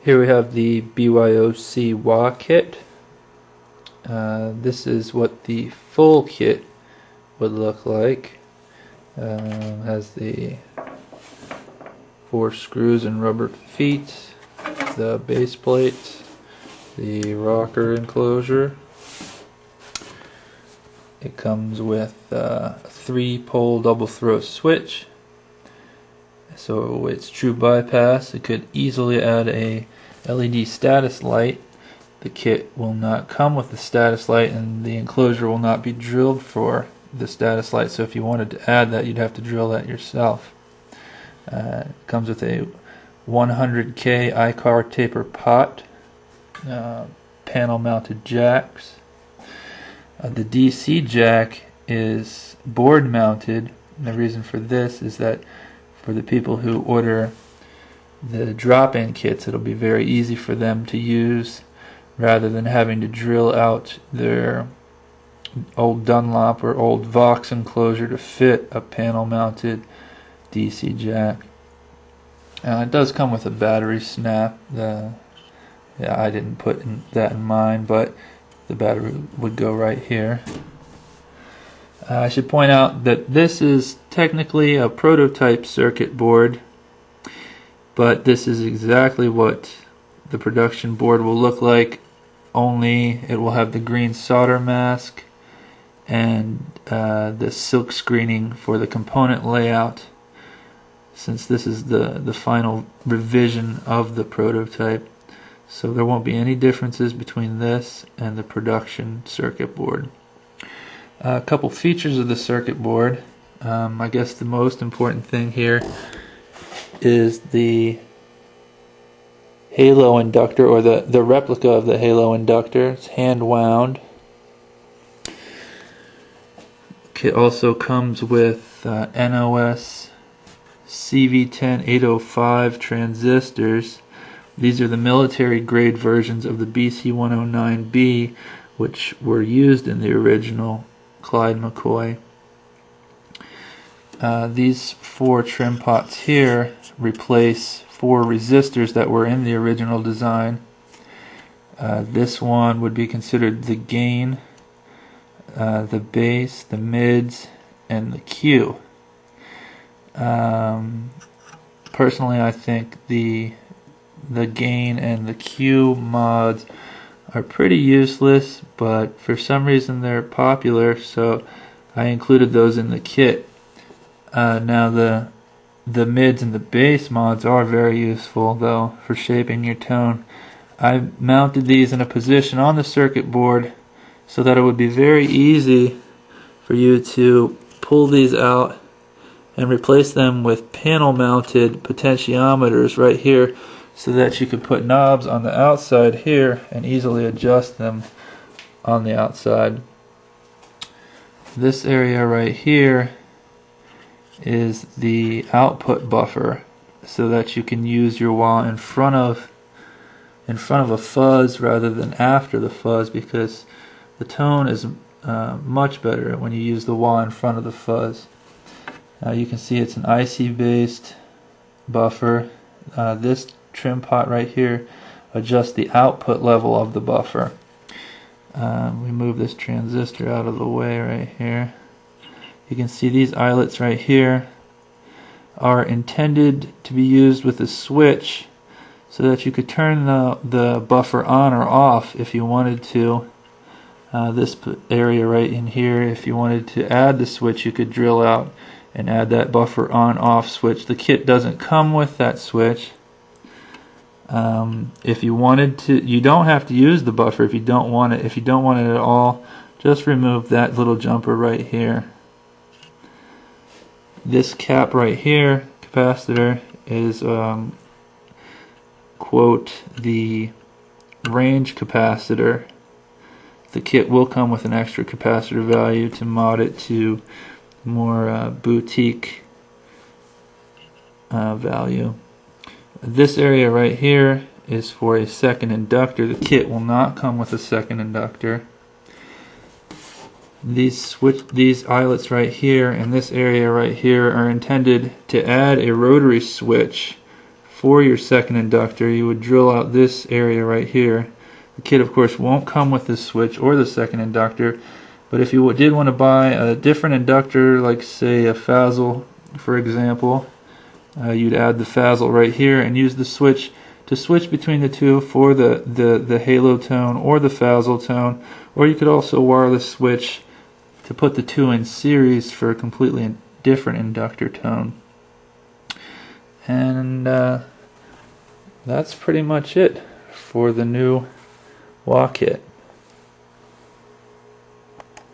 Here we have the byoc wah kit. This is what the full kit would look like. Has the 4 screws and rubber feet, the base plate, the rocker enclosure. It comes with a 3-pole double throw switch, so it's true bypass. It could easily add a LED status light. The kit will not come with the status light, and the enclosure will not be drilled for the status light, so if you wanted to add that, you'd have to drill that yourself. It comes with a 100K I-car taper pot, panel mounted jacks. The DC jack is board mounted, and the reason for this is that for the people who order the drop-in kits, it'll be very easy for them to use rather than having to drill out their old Dunlop or old Vox enclosure to fit a panel mounted DC jack. It does come with a battery snap. I didn't put that in mind, but the battery would go right here. I should point out that this is technically a prototype circuit board, but this is exactly what the production board will look like, only it will have the green solder mask and the silk screening for the component layout, since this is the final revision of the prototype. So there won't be any differences between this and the production circuit board. A couple features of the circuit board. I guess the most important thing here is the halo inductor, or the replica of the halo inductor. It's hand wound. Kit also comes with NOS CV10805 transistors. These are the military grade versions of the BC109B, which were used in the original Clyde McCoy. These 4 trim pots here replace 4 resistors that were in the original design. This one would be considered the gain, the bass, the mids, and the Q. Personally, I think the gain and the Q mods are pretty useless, but for some reason they're popular, so I included those in the kit. Now the mids and the bass mods are very useful, though, for shaping your tone. I mounted these in a position on the circuit board so that it would be very easy for you to pull these out and replace them with panel mounted potentiometers right here, so that you could put knobs on the outside here and easily adjust them on the outside. This area right here is the output buffer, so that you can use your wah in front of a fuzz rather than after the fuzz, because the tone is much better when you use the wah in front of the fuzz. You can see it's an IC based buffer. This trim pot right here adjusts the output level of the buffer. We move this transistor out of the way right here. You can see these eyelets right here are intended to be used with a switch, so that you could turn the buffer on or off if you wanted to. This area right in here, if you wanted to add the switch, you could drill out and add that buffer on off switch. The kit doesn't come with that switch. If you wanted to, you don't have to use the buffer if you don't want it. If you don't want it at all, just remove that little jumper right here. This cap right here, capacitor, is quote, the range capacitor. The kit will come with an extra capacitor value to mod it to more boutique value. This area right here is for a second inductor. The kit will not come with a second inductor. These eyelets right here and this area right here are intended to add a rotary switch for your second inductor, you would drill out this area right here. The kit, of course, won't come with this switch or the second inductor, but if you did want to buy a different inductor, like say a Fazel, for example, you'd add the Fazel right here and use the switch to switch between the two for the halo tone or the Fazel tone, or you could also wireless switch to put the two in series for a completely different inductor tone. And that's pretty much it for the new wah kit.